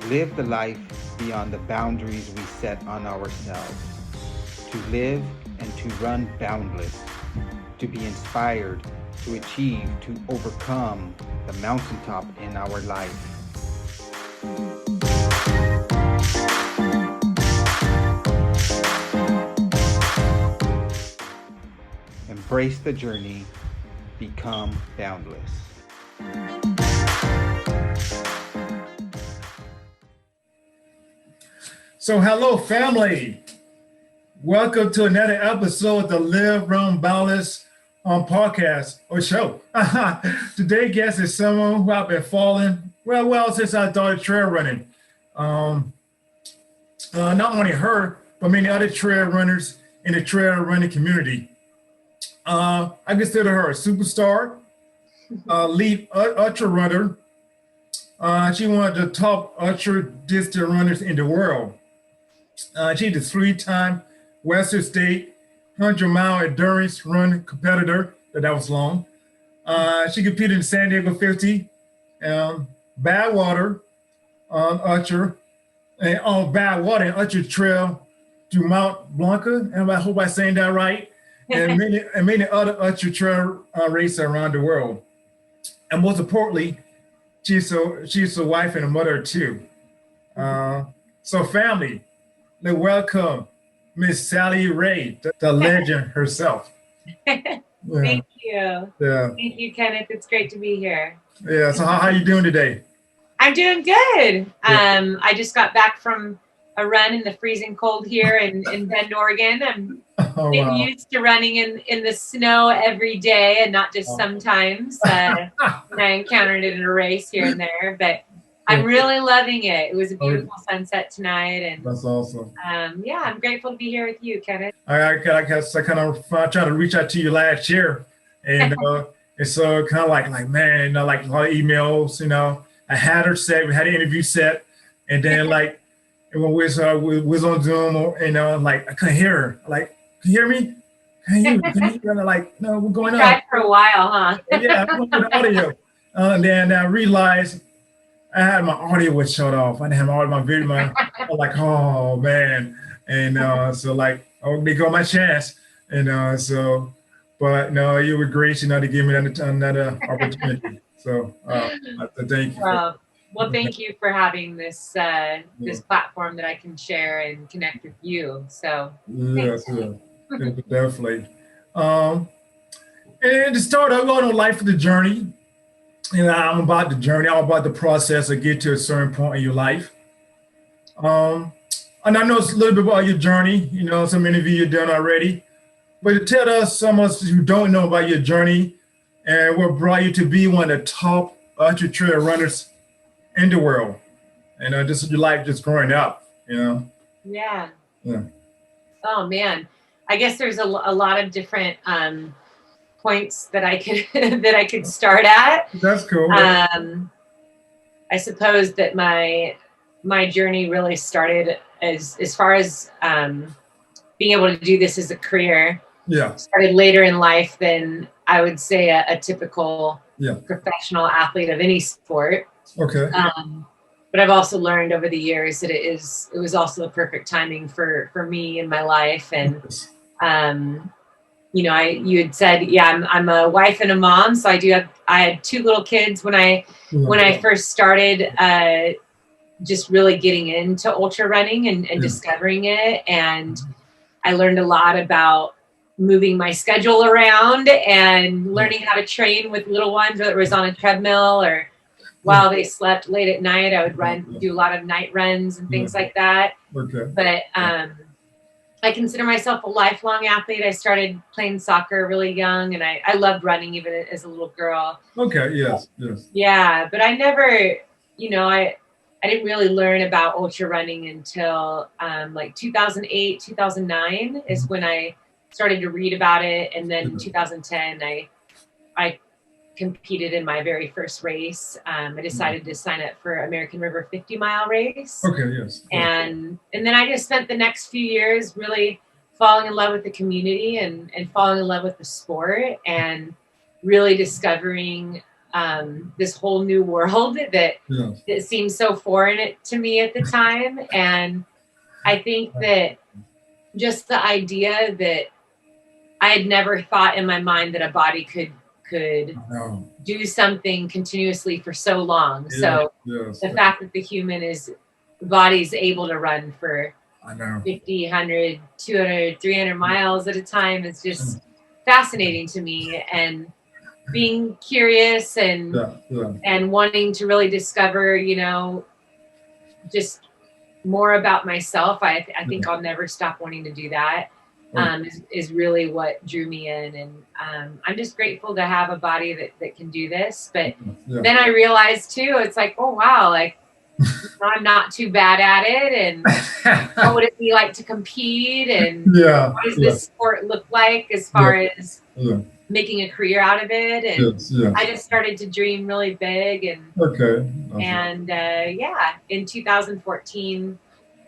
live the life beyond the boundaries we set on ourselves, to live and to run boundless, to be inspired, to achieve, to overcome the mountaintop in our life. Embrace the journey, become boundless. So hello, family. Welcome to another episode of the Live, Run, Boundless podcast or show. Today's guest is someone who I've been following well since I started trail running. Not only her, but many other trail runners in the trail running community. I consider her a superstar, lead ultra runner. She's one of the top ultra distance runners in the world. She's a three-time Western State 100-mile endurance run competitor. That was long. She competed in San Diego 50, Badwater on ultra, and on Badwater and ultra trail to Mount Blanca. And I hope I'm saying that right. And many other ultra trail races around the world. And most importantly, she's a wife and a mother too. So family, let's welcome Miss Sally Ray, the legend herself. Thank you. Yeah. Thank you, Kenneth. It's great to be here. Yeah. So how you doing today? I'm doing good. Yeah. I just got back from a run in the freezing cold here in Bend, Oregon. I'm getting used to running in the snow every day and not just sometimes. When I encountered it in a race here and there, but I'm really loving it. It was a beautiful sunset tonight, and that's awesome. Yeah, I'm grateful to be here with you, Kenneth. I kind of tried to reach out to you last year, and it's so kind of like man, like a lot of emails. I had her set, we had an interview set, and then like when we was on Zoom, like I couldn't hear her. Like, can you hear me? Can you hear me? Like, no, what's going on? Tried for a while, huh? Yeah, I went with the audio. And then I realized I had my audio was shut off. I didn't have all my video. I was like, oh man. And so like, oh, they go my chance. And but no, you were great, to give me another opportunity. So thank you. Well, thank you for having this this platform that I can share and connect with you. So yes, definitely. And to start, I'm going on life of the journey. I'm about the journey. I'm about the process of get to a certain point in your life. And I know it's a little bit about your journey. Some interview you've done already. But to tell us, some of us who don't know about your journey and what brought you to be one of the top ultra trail runners in the world, and just your life just growing up, Yeah. Oh man, I guess there's a lot of different points that I could start at. That's cool. I suppose that my journey really started as far as being able to do this as a career. Yeah. Started later in life than I would say a typical professional athlete of any sport. Okay. But I've also learned over the years that it was also the perfect timing for me in my life. And, you had said, I'm a wife and a mom. So I had two little kids when I first started, just really getting into ultra running and discovering it. And I learned a lot about moving my schedule around and learning how to train with little ones, whether it was on a treadmill or while they slept late at night. I would do a lot of night runs and things like that. Okay. But I consider myself a lifelong athlete. I started playing soccer really young, and I loved running even as a little girl. Okay. Yes. Yeah, but I never, I didn't really learn about ultra running until like 2008, 2009 is when I started to read about it. And then in 2010, I competed in my very first race. I decided to sign up for American River 50-mile race. Okay, yes. And then I just spent the next few years really falling in love with the community and falling in love with the sport and really discovering this whole new world that seemed so foreign to me at the time. And I think that just the idea that I had never thought in my mind that a body could do something continuously for so long. So the fact that the body is able to run for 50, 100, 200, 300 miles at a time is just fascinating to me. And being curious and wanting to really discover, just more about myself. I think I'll never stop wanting to do that. Is really what drew me in. And I'm just grateful to have a body that can do this. But then I realized too, it's like, oh wow, like I'm not too bad at it. And what would it be like to compete? And what does this sport look like as far as making a career out of it? And I just started to dream really big. And in 2014,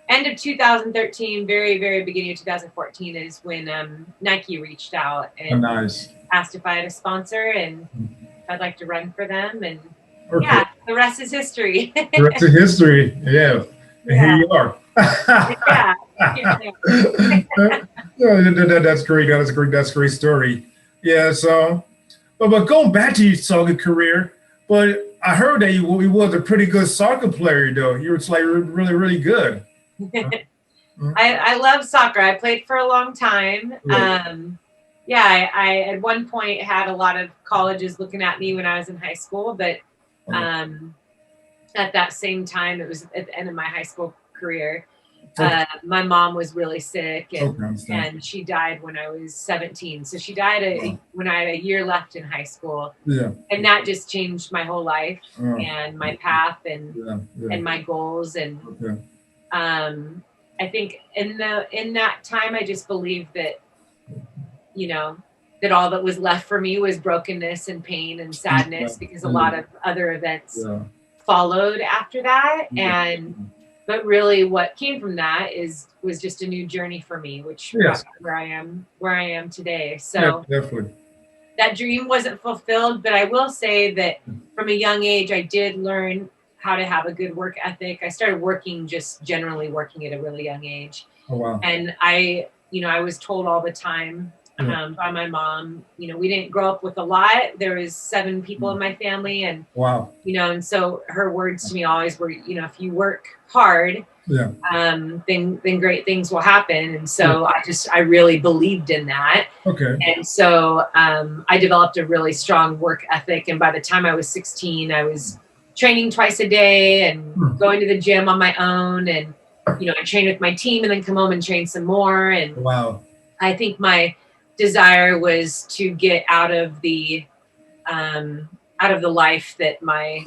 end of 2013, very, very beginning of 2014 is when Nike reached out and asked if I had a sponsor and if I'd like to run for them. And the rest is history. The rest is history. Yeah. And here you are. That's great. That's a great story. Yeah. So, but going back to your soccer career, but I heard that you was a pretty good soccer player, though. You were like really, really good. I love soccer. I played for a long time. I at one point had a lot of colleges looking at me when I was in high school, but at that same time, it was at the end of my high school career. My mom was really sick, and she died when I was 17. So she died when I had a year left in high school. And that just changed my whole life and my path and my goals. And I think in that time, I just believed that, that all that was left for me was brokenness and pain and sadness, because a lot of other events followed after that. But really what came from that was just a new journey for me, which brought me where I am today. So that dream wasn't fulfilled, but I will say that from a young age, I did learn how to have a good work ethic. I started generally working at a really young age. Oh, wow. And I was told all the time by my mom, we didn't grow up with a lot. There was 7 people in my family, and and so her words to me always were, if you work hard, then great things will happen. And so I really believed in that. And so I developed a really strong work ethic. And by the time I was 16, I was training twice a day and going to the gym on my own. And, I trained with my team and then come home and train some more. And I think my desire was to get out of the life that my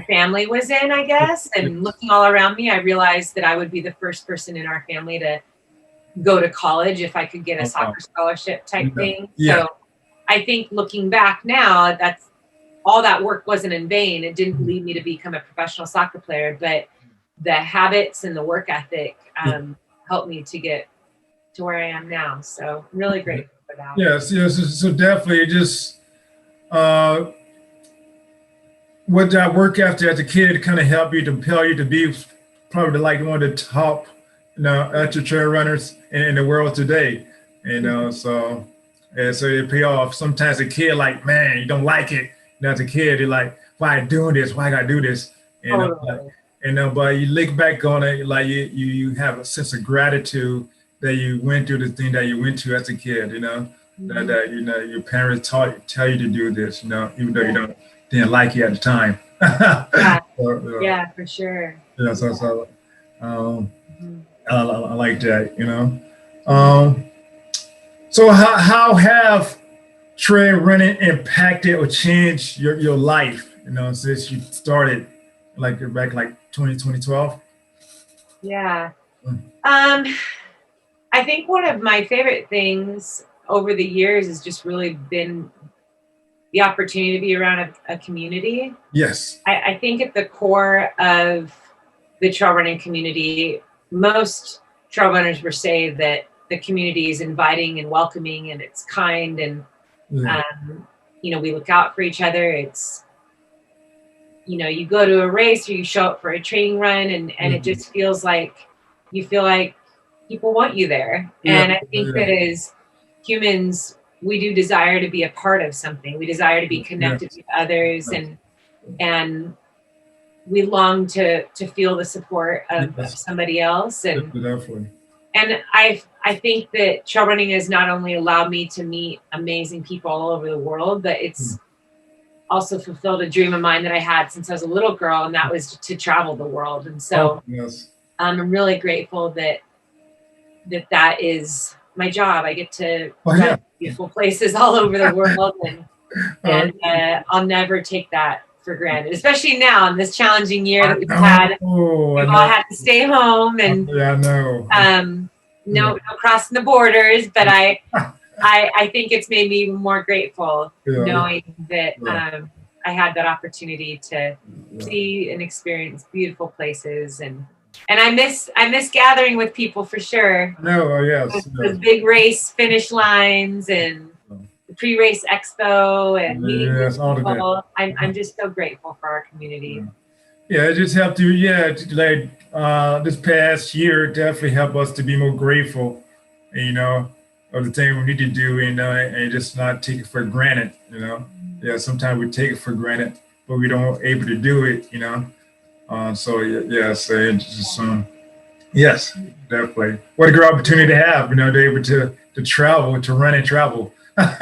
family was in, I guess. And looking all around me, I realized that I would be the first person in our family to go to college if I could get a soccer scholarship type thing. So I think looking back now, that's all that work wasn't in vain. It didn't lead me to become a professional soccer player, but the habits and the work ethic helped me to get to where I am now. So I'm really grateful for that. Yes. So definitely just what that work ethic as a kid kind of helped you to propel you to be probably like one of the top, ultra trail runners in the world today. So it pay off. Sometimes a kid like, man, you don't like it. As a kid, you're like, why am I doing this? Why I gotta do this? But you look back on it, like you have a sense of gratitude that you went through the thing that you went through as a kid. That your parents tell you to do this. Even though you didn't like it at the time. Yeah, for sure. Yeah, so I like that. So how have Trey Rennett impacted or changed your life, since you started back 2012? Yeah. I think one of my favorite things over the years has just really been the opportunity to be around a community. Yes. I think at the core of the trail running community, most trail runners will say that the community is inviting and welcoming and it's kind and we look out for each other. It's you go to a race or you show up for a training run, and it just feels like you feel like people want you there. And I think that as humans, we do desire to be a part of something. We desire to be connected with others, and we long to feel the support of somebody else. And I think that trail running has not only allowed me to meet amazing people all over the world, but it's also fulfilled a dream of mine that I had since I was a little girl, and that was to travel the world. And so I'm really grateful that is my job. I get to run beautiful places all over the world, and I'll never take that for granted, especially now in this challenging year that we've had. We've all had to stay home, and no crossing the borders, but I think it's made me even more grateful knowing that I had that opportunity to see and experience beautiful places, and I miss gathering with people for sure. The big race finish lines and the pre-race expo and meeting people. I'm just so grateful for our community. I just have to this past year definitely helped us to be more grateful, of the thing we need to do, and just not take it for granted, sometimes we take it for granted, but we don't able to do it, yes, definitely. What a great opportunity to have, to be able to travel, to run and travel. But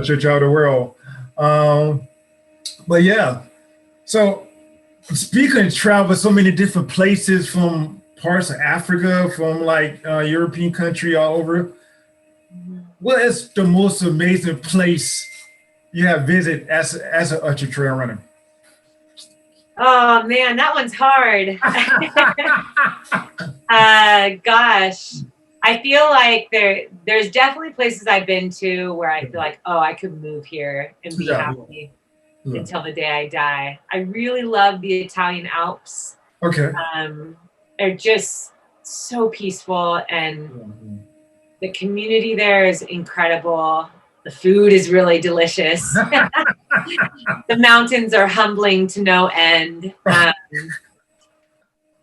you travel the world. So speaking of travel, so many different places, from parts of Africa, from European country all over. What is the most amazing place you have visited as an ultra trail runner? Oh man, that one's hard. Gosh, I feel like there's definitely places I've been to where I feel like, oh, I could move here and be happy until the day I die. I really love the Italian Alps. Okay. They're just so peaceful, and the community there is incredible. The food is really delicious. The mountains are humbling to no end.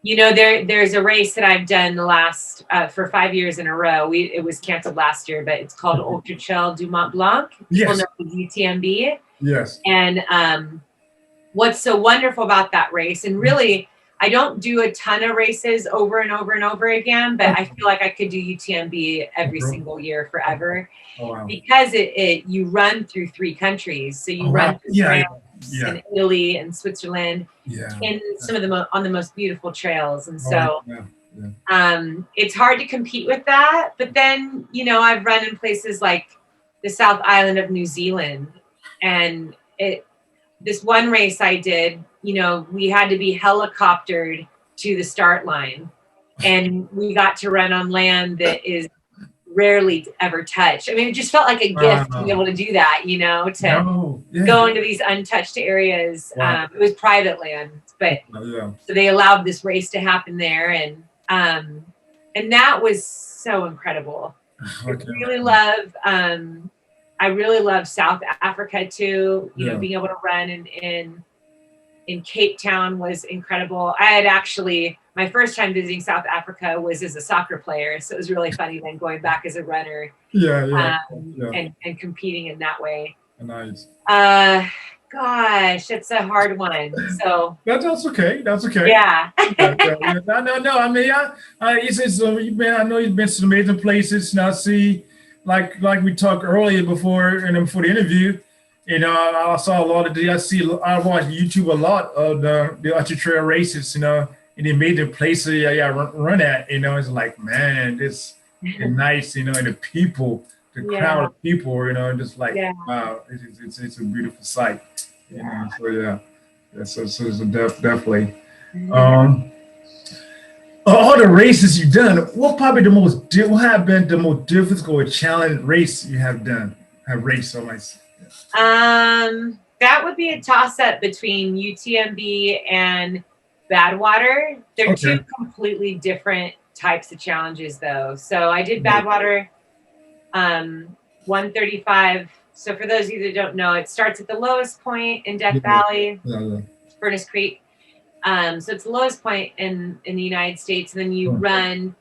There's a race that I've done the last for 5 years in a row. It was canceled last year, but it's called Ultra Trail du Mont Blanc. People know it as UTMB. Yes. And what's so wonderful about that race, and really, I don't do a ton of races over and over and over again, but I feel like I could do UTMB every single year forever. Oh, wow. Because you run through 3 countries. So you run through France and Italy and Switzerland, and some of them on the most beautiful trails. And so it's hard to compete with that. But then, I've run in places like the South Island of New Zealand, and this one race I did, we had to be helicoptered to the start line, and we got to run on land that is rarely ever touched. I mean, it just felt like a gift to be able to do that, go into these untouched areas. It was private land, but so they allowed this race to happen there, and that was so incredible. I really love South Africa too. Being able to run in Cape Town was incredible. I had actually, my first time visiting South Africa was as a soccer player. So it was really funny then going back as a runner and competing in that way. Nice. Gosh, it's a hard one. So that's okay. Yeah. No. I mean, I know you've been to some amazing places. Now, see, like we talked earlier before the interview, I saw a lot of I watch YouTube a lot of the ultra trail races, and the amazing places run at, it's like, man, it's nice, and the people, the crowd of people, just like, wow, it's a beautiful sight, so definitely. All the races you've done, what have been the most difficult or challenging race you have raced so much? That would be a toss-up between UTMB and Badwater. They're 2 completely different types of challenges, though. So I did Badwater 135 So for those of you that don't know, it starts at the lowest point in Death Valley, Furnace Creek. So it's the lowest point in the United States. And then you run,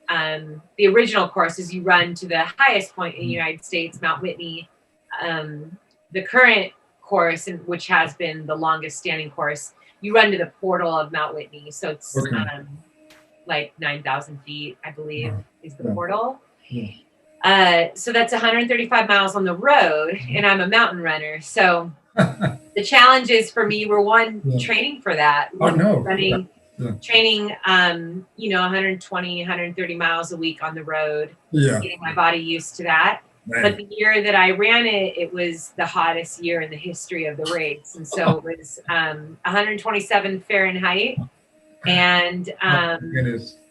the original course is you run to the highest point in the United States, Mount Whitney. The current course, which has been the longest standing course, you run to the portal of Mount Whitney. So it's like 9,000 feet, I believe, is the portal. So that's 135 miles on the road, and I'm a mountain runner. So the challenges for me were training for that. Training, 120, 130 miles a week on the road, getting my body used to that. But the year that I ran it, it was the hottest year in the history of the race. And so it was 127 Fahrenheit. And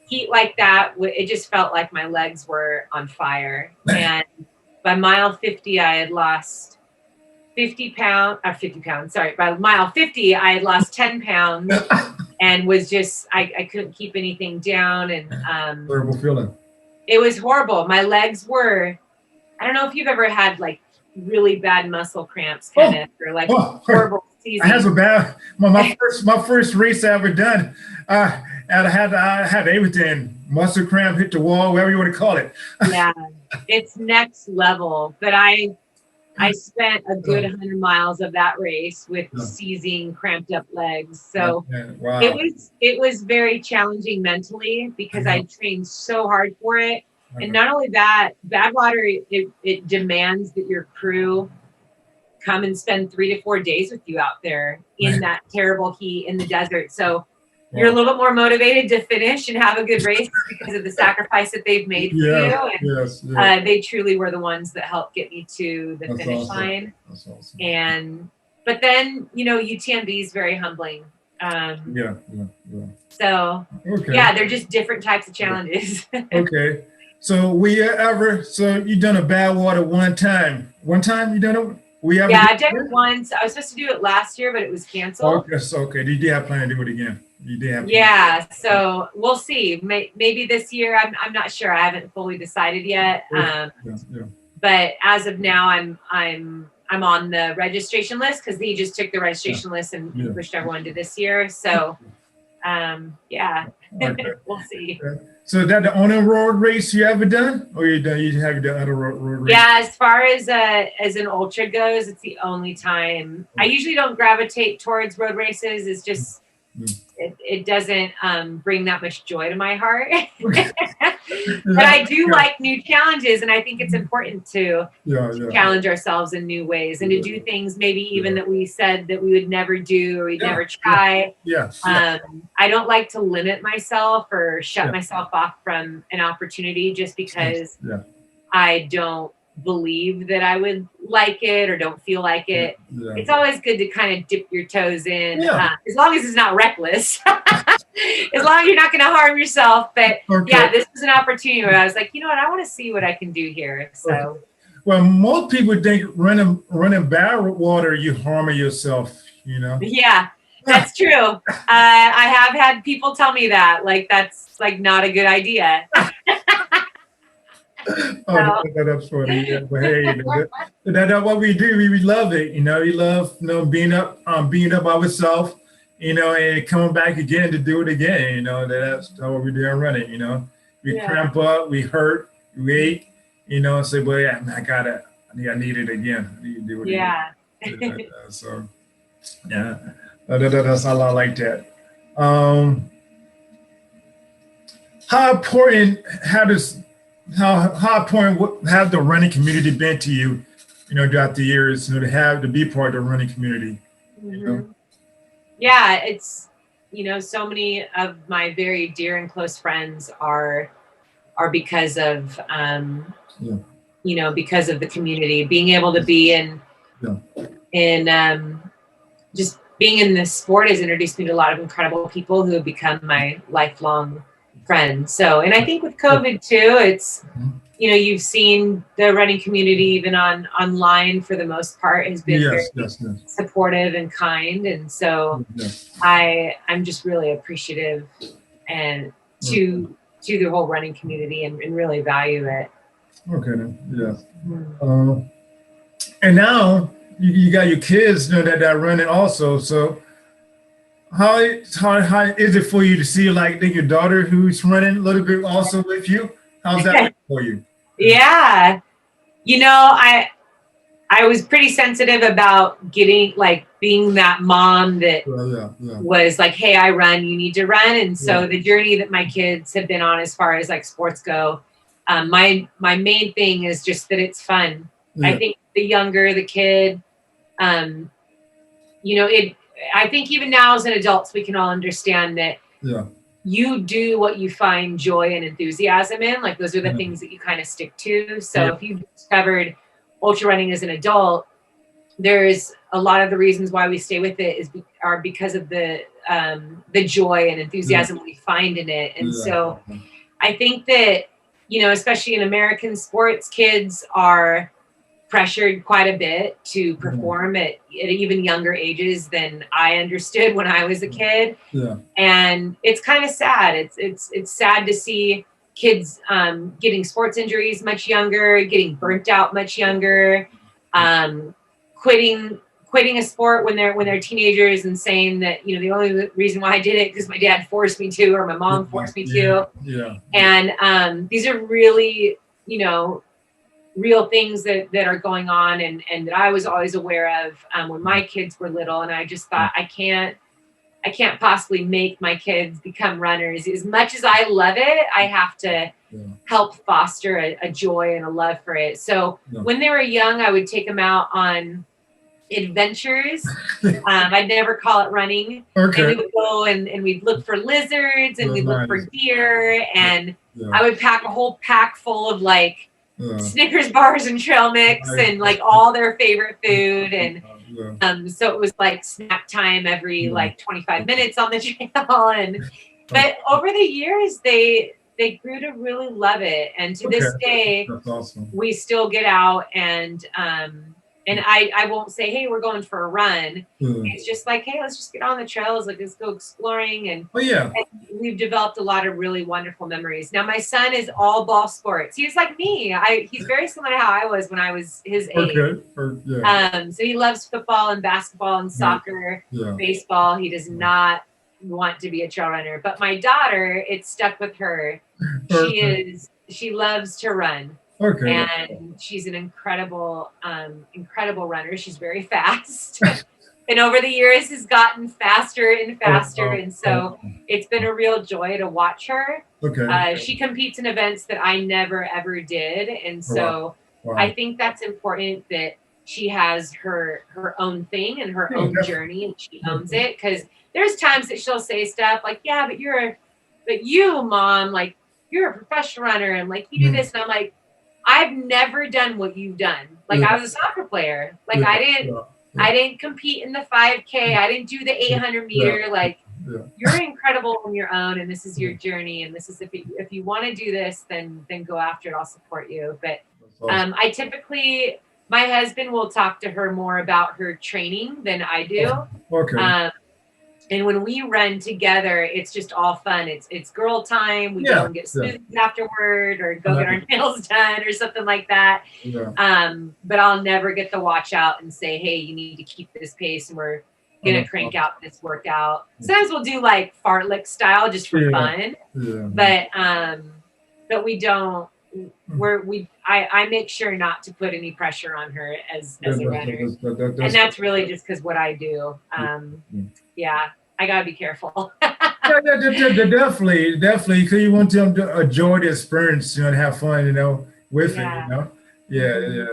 heat like that, it just felt like my legs were on fire. And by mile 50, I had lost 50 pounds. Sorry, by mile 50, I had lost 10 pounds and was just, I couldn't keep anything down. And horrible feeling. It was horrible. My legs were, I don't know if you've ever had like really bad muscle cramps, Kenneth, or like horrible season. I had some bad, my first race I ever done. I had everything, muscle cramp, hit the wall, whatever you want to call it. Yeah, it's next level. But I spent a good 100 miles of that race with seizing, cramped up legs. So it was very challenging mentally because I trained so hard for it. And not only that, Badwater, it demands that your crew come and spend 3 to 4 days with you out there in that terrible heat in the desert. So you're a little bit more motivated to finish and have a good race because of the sacrifice that they've made for you. And they truly were the ones that helped get me to the finish line. That's awesome. But then, UTMB is very humbling. So they're just different types of challenges. Okay. So you done a Badwater one time? One time you done it? I've done it once. I was supposed to do it last year, but it was canceled. Okay. You did have plan to do it again. You did have. So we'll see. Maybe this year. I'm not sure. I haven't fully decided yet. But as of now, I'm on the registration list because he just took the registration list and pushed everyone to this year. So, we'll see. Okay. So is that the only road race you ever done, or you have done other road races? Yeah, as far as an ultra goes, it's the only time. I usually don't gravitate towards road races. It's just it doesn't bring that much joy to my heart. But I do like new challenges, and I think it's important to challenge ourselves in new ways and to do things maybe even that we said that we would never do or we'd never try. I don't like to limit myself or shut myself off from an opportunity just because I don't believe that I would like it or don't feel like it. It's always good to kind of dip your toes in, as long as it's not reckless. As long as you're not going to harm yourself. But this was an opportunity where I was like, you know what, I want to see what I can do here. So, well, most people think running Badwater, you harming yourself. Yeah, that's true. I have had people tell me that, like that's like not a good idea. That's funny. Yeah, but hey, that's what we do. We love it. We love being up by ourselves. And coming back again to do it again. That's what we do in running. We cramp up, we hurt, we wait. And say, well, I need it again. I need to do it again. So that's a lot like that. How important have the running community been to you, throughout the years, to be part of the running community? Yeah, it's, so many of my very dear and close friends are because of, because of the community, being able to be in just being in this sport has introduced me to a lot of incredible people who have become my lifelong friends. So, and I think with COVID too, it's, you've seen the running community even online for the most part has been very supportive and kind. And so I'm just really appreciative and to the whole running community and really value it. Okay. Yeah. And now you got your kids, that are running also. So how is it for you to see like your daughter who's running a little bit also with you? How's that for you? Yeah. I was pretty sensitive about being that mom that was like, hey, I run, you need to run. And so the journey that my kids have been on as far as like sports go, my main thing is just that it's fun. I think the younger the kid, I think even now as an adults, we can all understand that you do what you find joy and enthusiasm in. Like those are the things that you kind of stick to. So if you discovered ultra running as an adult, there's a lot of the reasons why we stay with it are because of the joy and enthusiasm we find in it. And so I think that, especially in American sports, kids are pressured quite a bit to perform at even younger ages than I understood when I was a kid. And it's kind of sad. It's sad to see kids getting sports injuries much younger, getting burnt out much younger, quitting a sport when they're teenagers and saying that, the only reason why I did it because my dad forced me to or my mom forced me to. And these are really, real things that are going on and that I was always aware of when my kids were little. And I just thought, I can't possibly make my kids become runners. As much as I love it, I have to help foster a joy and a love for it. So when they were young, I would take them out on adventures. I'd never call it running. And we would go and we'd look for lizards and we'd look for deer. And I would pack a whole pack full of like Snickers bars and trail mix and like all their favorite food. And so it was like snack time every like 25 minutes on the trail. But over the years, they grew to really love it. And to this day, we still get out and I won't say, hey, we're going for a run. It's just like, hey, let's just get on the trails. Like, let's go exploring. And we've developed a lot of really wonderful memories. Now, my son is all ball sports. He's like me. He's very similar to how I was when I was his age. So he loves football and basketball and soccer, baseball. He does not want to be a trail runner. But my daughter, it stuck with her. She loves to run. And she's an incredible runner. She's very fast. And over the years has gotten faster and faster. And so it's been a real joy to watch her. She competes in events that I never, ever did. And so I think that's important that she has her own thing and her own journey and she owns it. Because there's times that she'll say stuff like, yeah, but you, Mom, like, you're a professional runner. And like, you do this. And I'm like, I've never done what you've done. Like I was a soccer player. Like I didn't compete in the 5K. I didn't do the 800 meter. Like you're incredible on your own, and this is your journey. And this is if you want to do this, then go after it. I'll support you. But I typically, my husband will talk to her more about her training than I do. And when we run together, it's just all fun. It's girl time. We go and get smoothies afterward or go get our nails done or something like that. But I'll never get the watch out and say, hey, you need to keep this pace and we're going to crank out this workout. Sometimes we'll do like fartlek style just for fun. But we don't. I make sure not to put any pressure on her as a runner. And that's really just because what I do. I gotta be careful. Definitely, because you want them to enjoy the experience, to have fun, with it,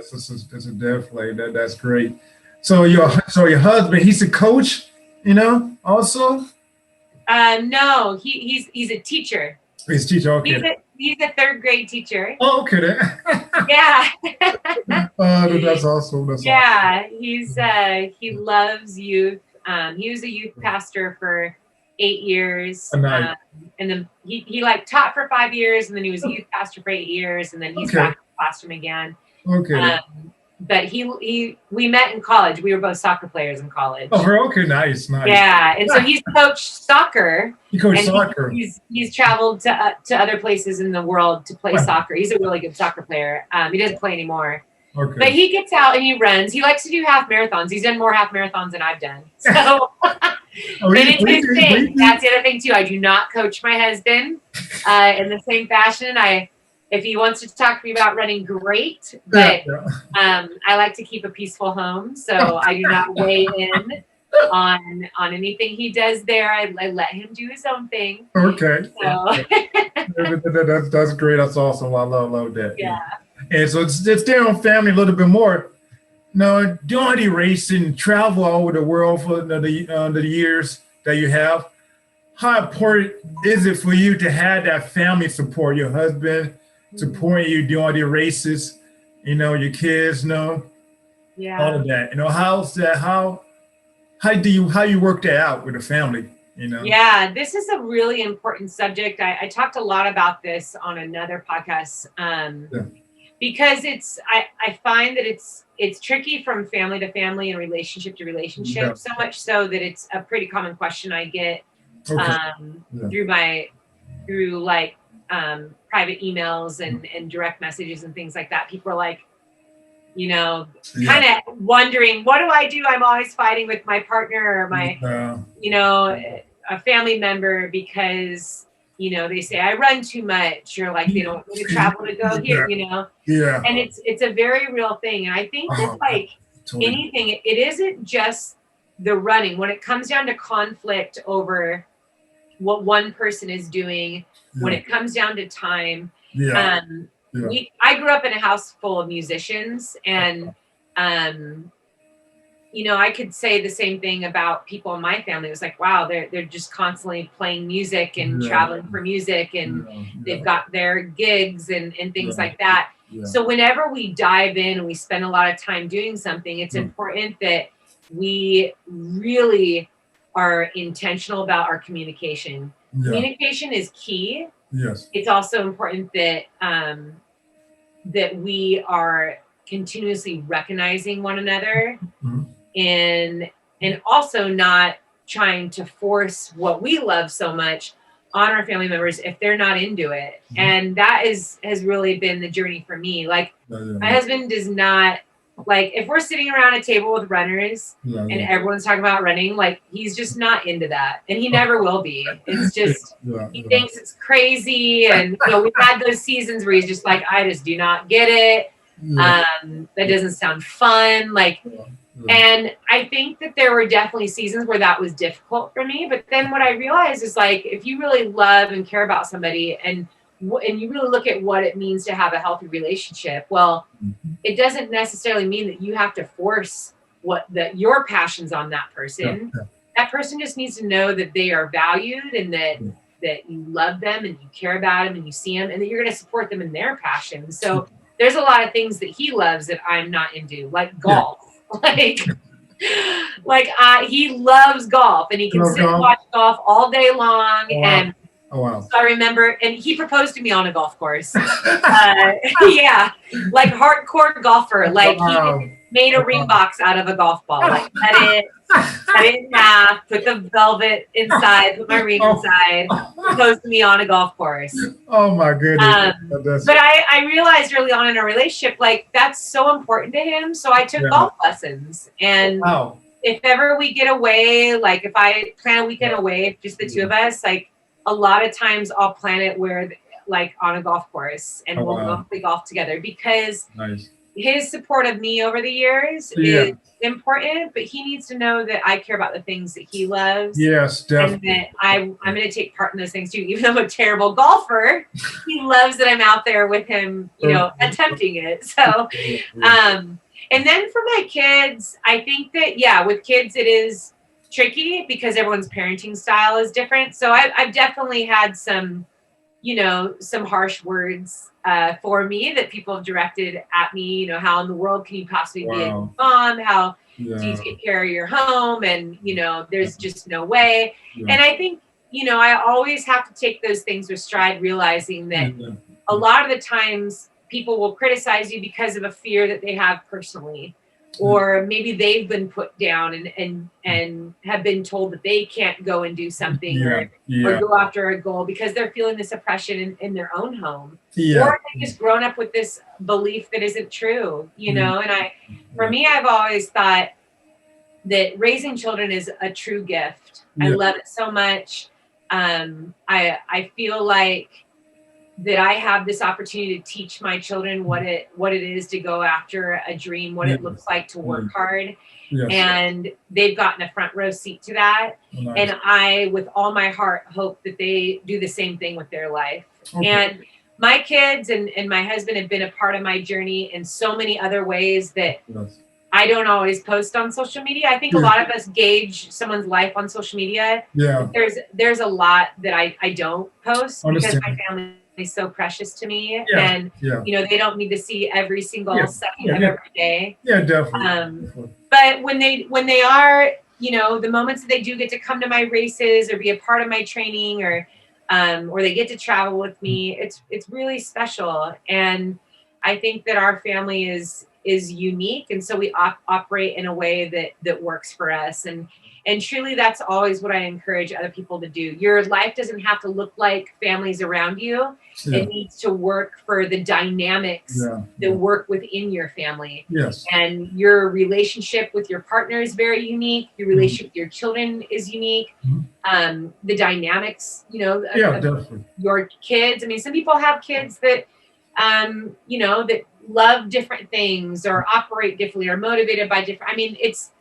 So definitely that's great. So your husband, he's a coach, also. No, he's a teacher. He's a teacher. Okay. He's a third grade teacher. Oh, okay. Yeah. That's awesome. He loves youth. He was a youth pastor for 8 years. And then he like taught for 5 years, and then he was a youth pastor for 8 years, and then he's back in the classroom again. But we met in college. We were both soccer players in college. Oh, okay, nice. Yeah, and so he's coached soccer. He coached soccer. He's traveled to other places in the world to play soccer. He's a really good soccer player. He doesn't play anymore. Okay. But he gets out and he runs. He likes to do half marathons. He's done more half marathons than I've done. So, and it's his thing. That's the other thing too. I do not coach my husband in the same fashion. If he wants to talk to me about running, great. But I like to keep a peaceful home, so I do not weigh in on anything he does there. I let him do his own thing. Okay. So. That's great. That's awesome. I love that. Yeah. And so it's staying on family a little bit more. Now, doing the racing, travel all over the world for the years that you have, how important is it for you to have that family support, your husband supporting you doing the races, your kids, all of that? How's that? How do you work that out with the family? Yeah, this is a really important subject. I talked a lot about this on another podcast. Because I find that it's tricky from family to family and relationship to relationship, so much so that it's a pretty common question I get through private emails and direct messages and things like that. People are like, kind of wondering, what do I do? I'm always fighting with my partner or my, a family member because they say I run too much, or like they don't want me to travel to go here, Yeah. And it's a very real thing. And I think that anything, it isn't just the running. When it comes down to conflict over what one person is doing, when it comes down to time, I grew up in a house full of musicians, and I could say the same thing about people in my family. It was like, wow, they're just constantly playing music and traveling for music, and they've got their gigs and things like that. So whenever we dive in and we spend a lot of time doing something, it's important that we really are intentional about our communication. Communication is key. Yes. It's also important that that we are continuously recognizing one another. And also not trying to force what we love so much on our family members if they're not into it. And that has really been the journey for me. Like my husband does not, like if we're sitting around a table with runners and everyone's talking about running, like he's just not into that, and he never will be. It's just he thinks it's crazy, and we've had those seasons where he's just like, I just do not get it. That doesn't sound fun. And I think that there were definitely seasons where that was difficult for me. But then what I realized is, like, if you really love and care about somebody and you really look at what it means to have a healthy relationship, well, it doesn't necessarily mean that you have to force your passions on that person. That person just needs to know that they are valued, and that you love them and you care about them and you see them, and that you're going to support them in their passions. So there's a lot of things that he loves that I'm not into, like golf. He loves golf, and he can sit and watch golf all day long. And so I remember, and he proposed to me on a golf course. Like hardcore golfer. Like he made a ring box out of a golf ball. Like cut it in half, put the velvet inside, put my ring inside, proposed to me on a golf course. Oh my goodness. But I realized early on in our relationship, like that's so important to him. So I took golf lessons. And if ever we get away, like if I plan a weekend away, just the two of us, like a lot of times I'll plan it where like on a golf course, and we'll go play golf together, because his support of me over the years is important, but he needs to know that I care about the things that he loves. Yes, definitely. And that I'm going to take part in those things too. Even though I'm a terrible golfer, he loves that I'm out there with him, attempting it. So, and then for my kids, I think that, with kids, it is tricky because everyone's parenting style is different. So I've definitely had some harsh words for me that people have directed at me. How in the world can you possibly be a mom? How do you take care of your home? And, there's just no way. And I think, I always have to take those things with stride, realizing that a lot of the times people will criticize you because of a fear that they have personally. or maybe they've been put down and have been told that they can't go and do something or go after a goal because they're feeling this oppression in their own home. Or they've just grown up with this belief that isn't true, you know? And for me, I've always thought that raising children is a true gift. I love it so much. I feel like that I have this opportunity to teach my children what it is to go after a dream, what it looks like to work hard. And they've gotten a front row seat to that. And I, with all my heart, hope that they do the same thing with their life. And my kids and my husband have been a part of my journey in so many other ways that I don't always post on social media. I think a lot of us gauge someone's life on social media. There's a lot that I don't post because my family is so precious to me. And, you know, they don't need to see every single second of every day. Definitely. But when they are, you know, the moments that they do get to come to my races or be a part of my training or they get to travel with me, it's really special. And I think that our family is unique, and so we operate in a way that works for us, and truly that's always what I encourage other people to do. Your life doesn't have to look like families around you. It needs to work for the dynamics that work within your family. And your relationship with your partner is very unique. Your relationship with your children is unique. The dynamics, you know, of your kids. I mean, some people have kids that you know, that love different things or operate differently or motivated by different. I mean, it's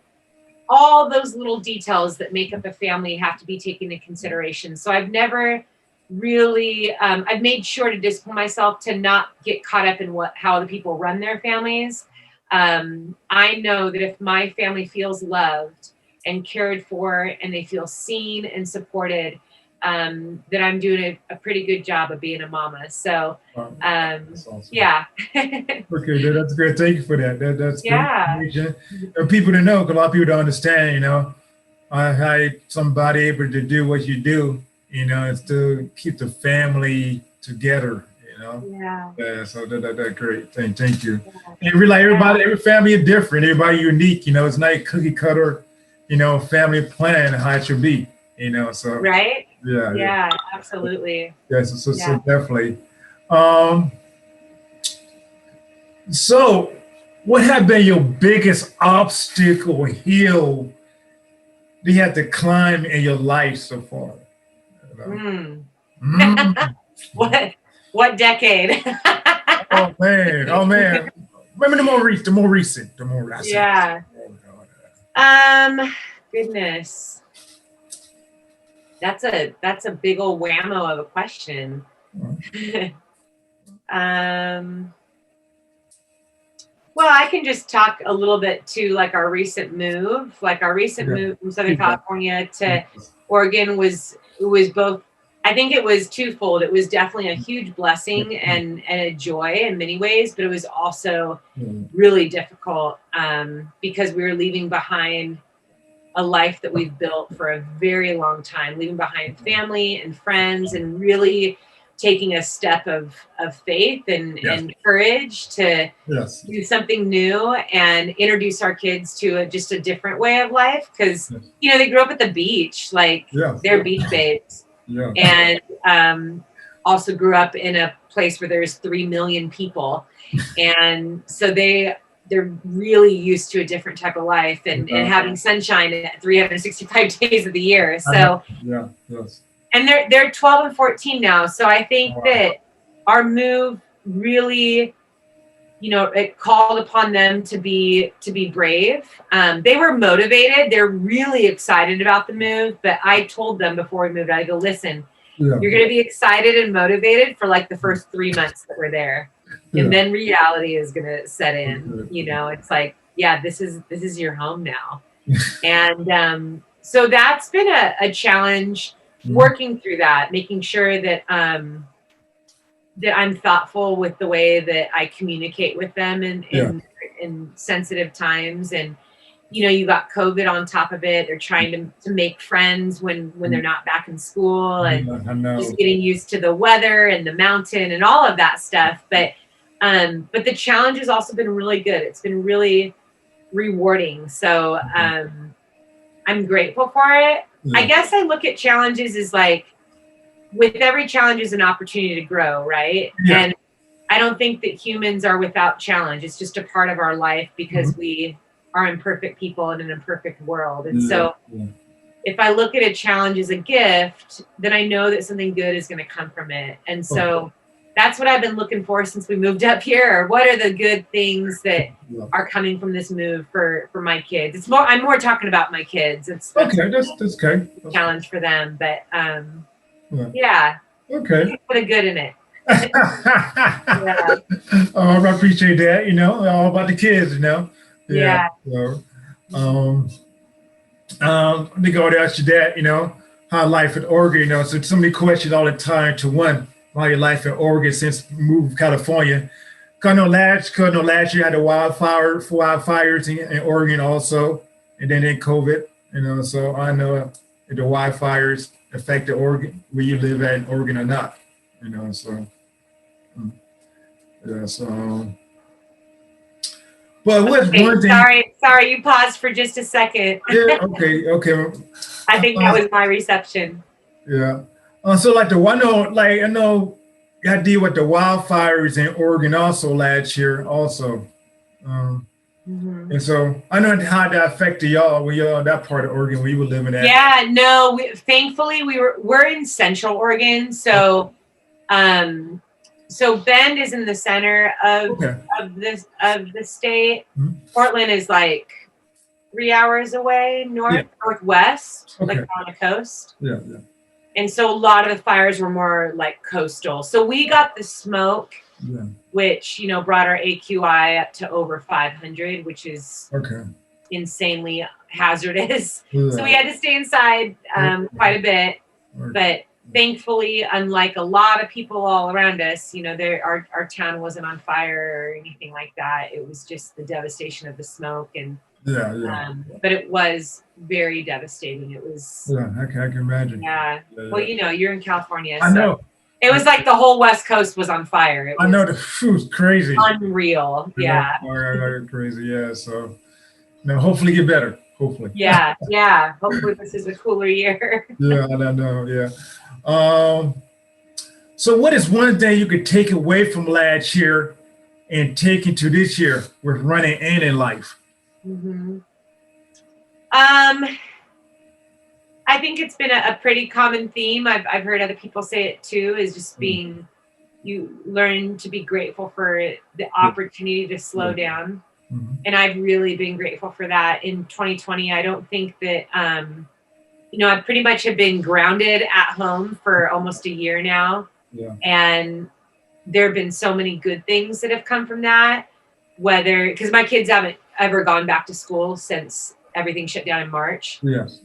all those little details that make up a family have to be taken into consideration. So I've never really, I've made sure to discipline myself to not get caught up in how the people run their families. I know that if my family feels loved and cared for and they feel seen and supported, that I'm doing a pretty good job of being a mama. So, that's awesome. Okay, that's great. Thank you for that. That's good. And people to know, because a lot of people don't understand, you know, how somebody able to do what you do, you know, and still keep the family together, you know. So that's great. Thank you. And realize every family is different. Everybody unique, you know. It's not a cookie cutter, you know, family plan how it should be, you know. So Yeah, absolutely. So definitely. So what have been your biggest obstacle or hill that you had to climb in your life so far? What decade? Oh man. Maybe the more recent. Goodness. That's a big old whammo of a question. Well, I can just talk a little bit to like our recent move. Like our recent move from Southern California to Oregon was both. I think it was twofold. It was definitely a huge blessing and a joy in many ways, but it was also really difficult because we were leaving behind a life that we've built for a very long time, leaving behind family and friends and really taking a step of faith and courage to do something new and introduce our kids to just a different way of life. Because, you know, they grew up at the beach, like they're beach babes. And also grew up in a place where there's 3 million people. And so they're really used to a different type of life and having sunshine at 365 days of the year. So and they're 12 and 14 now. So I think that our move really, you know, it called upon them to be brave. They were motivated. They're really excited about the move. But I told them before we moved, I go, listen, you're going to be excited and motivated for like the first 3 months that we're there. And then reality is going to set in. You know, it's like, this is your home now. And so that's been a challenge, working through that, making sure that that I'm thoughtful with the way that I communicate with them in sensitive times. And, you know, you got COVID on top of it. They're trying to make friends when they're not back in school and just getting used to the weather and the mountain and all of that stuff. But the challenge has also been really good. It's been really, rewarding. So I'm grateful for it. Yeah. I guess I look at challenges as like, with every challenge is an opportunity to grow, right? Yeah. And I don't think that humans are without challenge. It's just a part of our life because we are imperfect people in an imperfect world. And so if I look at a challenge as a gift, then I know that something good is going to come from it. And so that's what I've been looking for since we moved up here. What are the good things that are coming from this move for my kids? It's more, I'm more talking about my kids. That's okay. That's okay. a challenge for them, but okay. Put a good in it. Oh, I appreciate that. You know, all about the kids. You know. Yeah. So, let me go to ask you that. You know, how life in Oregon. You know, so many questions all the time. To one, how your life in Oregon since you moved to California. Cause I know last year had the wildfires in Oregon also, and then COVID. You know, so I know the wildfires affected Oregon, where you live at in Oregon or not. You know, so yeah, so. But what's one thing? Sorry, you paused for just a second. Yeah, okay. I think that was my reception. Yeah. So like I know you had to deal with the wildfires in Oregon also last year also. And so I know how that affected y'all when you're in that part of Oregon where you were living at. Yeah, no, thankfully we're in Central Oregon, so so Bend is in the center of the state. Portland is like 3 hours away northwest, like on the coast. Yeah. And so a lot of the fires were more like coastal. So we got the smoke, which, you know, brought our AQI up to over 500, which is insanely hazardous. So we had to stay inside quite a bit. But thankfully, unlike a lot of people all around us, you know, our town wasn't on fire or anything like that. It was just the devastation of the smoke. And but it was very devastating. It was. Yeah, I can imagine. Yeah. Well, you know, you're in California. I know. It was like the whole West Coast was on fire. I know, the food's crazy. Unreal. Yeah. Crazy. Yeah. So, no, hopefully get better. Hopefully. Yeah. Hopefully this is a cooler year. Yeah, I know. Yeah. So what is one thing you could take away from last year and take into this year with running and in life? I think it's been a pretty common theme. I've heard other people say it too, is just being, you learn to be grateful for the opportunity to slow down. And I've really been grateful for that in 2020. I don't think that, you know, I pretty much have been grounded at home for almost a year now. And there have been so many good things that have come from that, because my kids haven't ever gone back to school since everything shut down in March. Yes.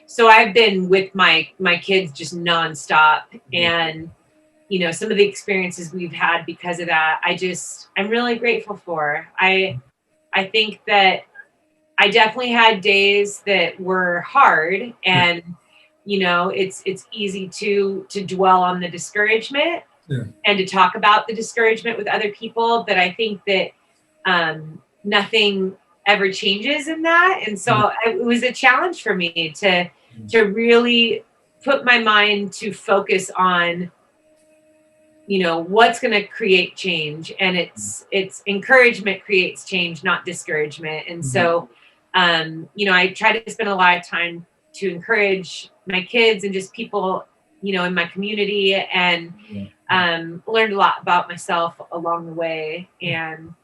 So I've been with my kids just nonstop, and you know, some of the experiences we've had because of that, I'm really grateful for. I think that I definitely had days that were hard, and you know, it's easy to dwell on the discouragement and to talk about the discouragement with other people, but I think that nothing ever changes in that. And so it was a challenge for me to really put my mind to focus on, you know, what's going to create change. And it's encouragement creates change, not discouragement. And so, you know, I try to spend a lot of time to encourage my kids and just people, you know, in my community, and learned a lot about myself along the way. And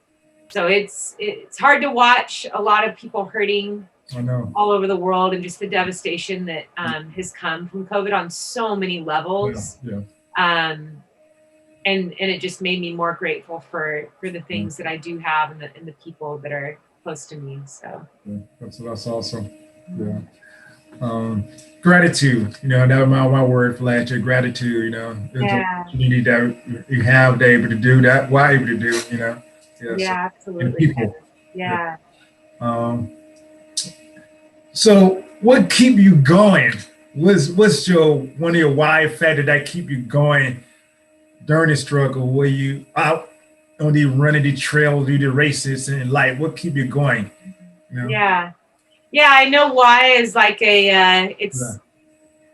so it's hard to watch a lot of people hurting all over the world, and just the devastation that has come from COVID on so many levels. And it just made me more grateful for the things that I do have and the people that are close to me. So that's awesome. Gratitude, you know, that was my word for last year. Gratitude, you know, you need that you have to able to do that. Why able to do, you know. Absolutely. People. So what keep you going? What's one of your why factor that keep you going during the struggle? Were you out on the running the trail, do the races in life? What keep you going? You know? Yeah. Yeah, I know why is like it's,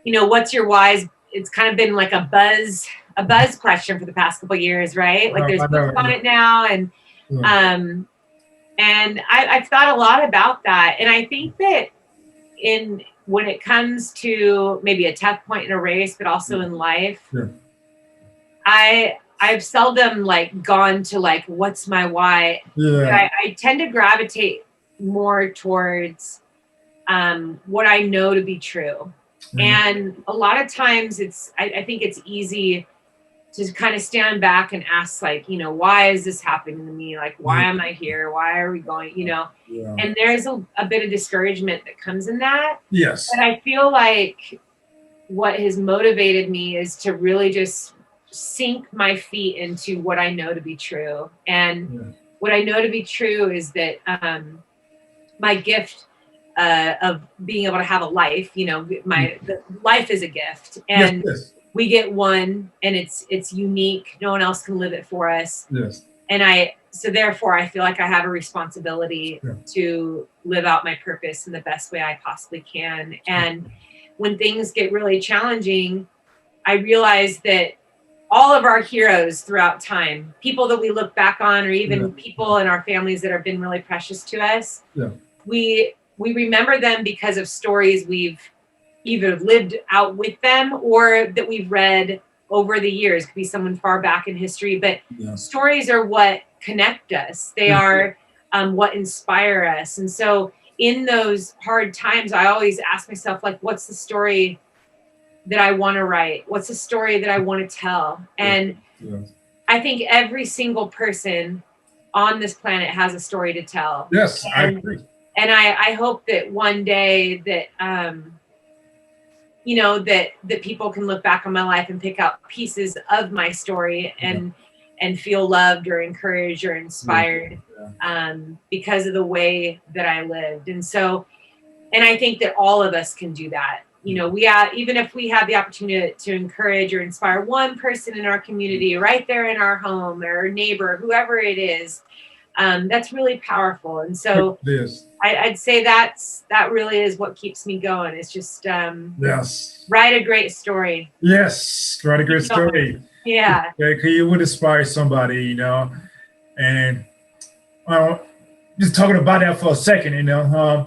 what's your why? It's kind of been like a buzz question for the past couple of years, right? Like there's books on it now. And I've thought a lot about that. And I think that when it comes to maybe a tough point in a race, but also in life, I've seldom like gone to like, what's my why? But I tend to gravitate more towards what I know to be true. And a lot of times I think it's easy to kind of stand back and ask like, why is this happening to me? Like, why am I here? Why are we going, and there's a bit of discouragement that comes in that. Yes. But I feel like what has motivated me is to really just sink my feet into what I know to be true. And what I know to be true is that my gift of being able to have a life, the life is a gift, and we get one, and it's unique. No one else can live it for us. Yes. And so therefore I feel like I have a responsibility to live out my purpose in the best way I possibly can. And when things get really challenging, I realize that all of our heroes throughout time, people that we look back on, or even people in our families that have been really precious to us, we remember them because of stories we've either lived out with them or that we've read over the years. It could be someone far back in history, but stories are what connect us. They are what inspire us. And so in those hard times, I always ask myself, like, what's the story that I want to write? What's the story that I want to tell? And I think every single person on this planet has a story to tell. Yes, I agree. And I hope that one day that, that people can look back on my life and pick out pieces of my story and feel loved or encouraged or inspired because of the way that I lived. And so, and I think that all of us can do that. Even if we have the opportunity to encourage or inspire one person in our community, right there in our home or neighbor, whoever it is, that's really powerful. And so I'd say that really is what keeps me going. It's just write a great story. Yes, write a great story. Yeah. You would inspire somebody, and just talking about that for a second, I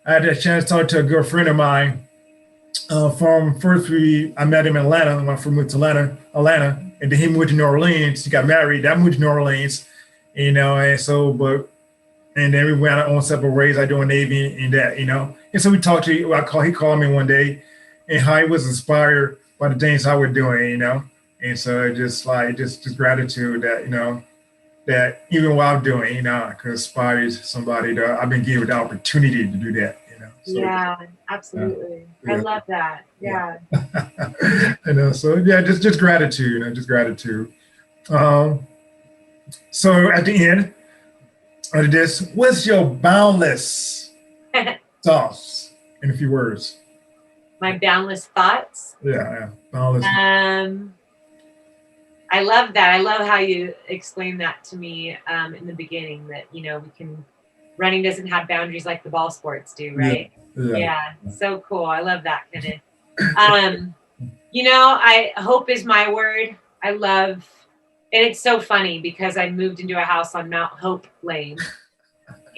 had a chance to talk to a good friend of mine. I met him in Atlanta. When I first moved to Atlanta, and then he moved to New Orleans. He got married. I moved to New Orleans, and then we went our own separate ways. I do a Navy and that, And so we talked he called me one day, and how he was inspired by the things I was doing, And so just gratitude that, that even while I'm doing, could inspire somebody that I've been given the opportunity to do that. So, absolutely. I love that. Yeah. So just gratitude, just gratitude. So at the end of this, what's your boundless thoughts in a few words? My boundless thoughts? Yeah. Boundless. I love that. I love how you explained that to me in the beginning, that, running doesn't have boundaries like the ball sports do, right? Yeah. So cool. I love that, Kenneth. Hope is my word. I love, and it's so funny because I moved into a house on Mount Hope Lane.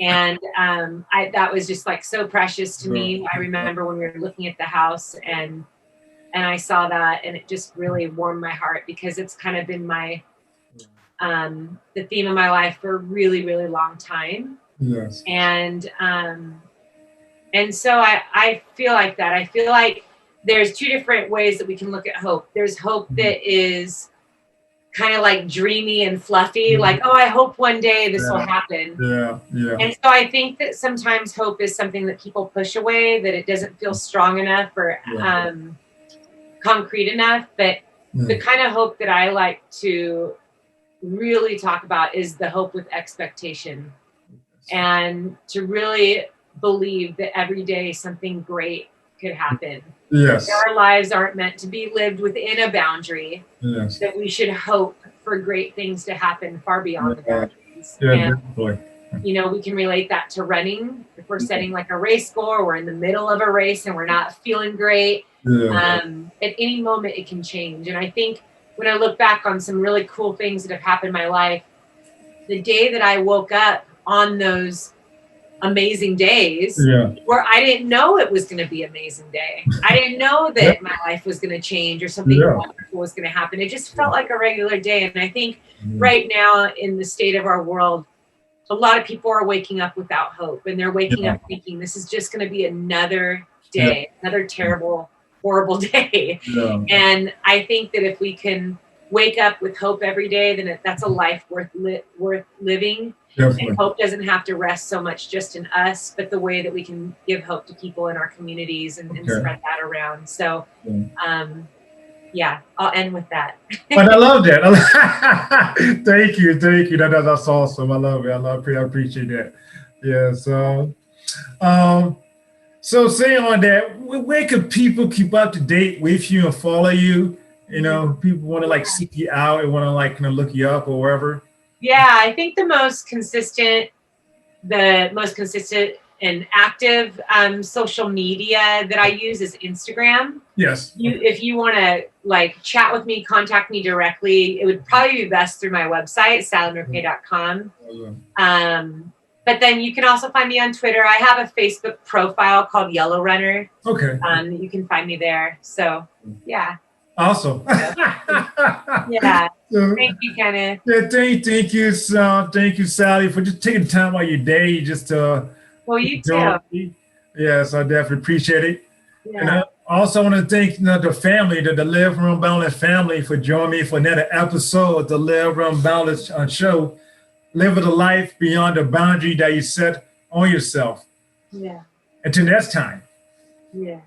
And that was just like so precious to me. I remember when we were looking at the house and I saw that, and it just really warmed my heart because it's kind of been my, the theme of my life for a really, really long time. Yes. And so I feel like that. I feel like there's two different ways that we can look at hope. There's hope that is kind of like dreamy and fluffy, like, oh, I hope one day this will happen. Yeah. And so I think that sometimes hope is something that people push away, that it doesn't feel strong enough or concrete enough. But the kind of hope that I like to really talk about is the hope with expectation, and to really believe that every day something great could happen. Yes. Our lives aren't meant to be lived within a boundary. Yes. That we should hope for great things to happen far beyond the boundaries. Yeah, And, definitely. you know, we can relate that to running. If we're setting like a race goal, or we're in the middle of a race and we're not feeling great, at any moment it can change. And I think when I look back on some really cool things that have happened in my life, the day that I woke up on those amazing days where I didn't know it was going to be an amazing day. I didn't know that my life was going to change or something wonderful was going to happen. It just felt like a regular day. And I think right now in the state of our world, a lot of people are waking up without hope, and they're waking up thinking this is just going to be another day, another terrible, horrible day. And I think that if we can wake up with hope every day, then that's a life worth living. And hope doesn't have to rest so much just in us, but the way that we can give hope to people in our communities and spread that around. So, I'll end with that. But I love that. Thank you. That's awesome. I love it. I appreciate that. Yeah. So saying on that, where can people keep up to date with you and follow you? You know, people want to like seek you out and want to like kind of look you up or wherever. Yeah, I think the most consistent and active social media that I use is Instagram. Yes. If you want to like chat with me, contact me directly. It would probably be best through my website, sallyMcRae.com. But then you can also find me on Twitter. I have a Facebook profile called Yellow Runner. Okay. You can find me there. So yeah. Awesome. Yeah. Thank you, Kenneth. Yeah, thank you, Sally, for just taking time out of your day just to. Well, you too. Yes, I definitely appreciate it. Yeah. And I also want to thank the family, the Live Run Boundless family, for joining me for another episode of the Live Run Boundless show. Live a life beyond the boundary that you set on yourself. Yeah. Until next time. Yeah.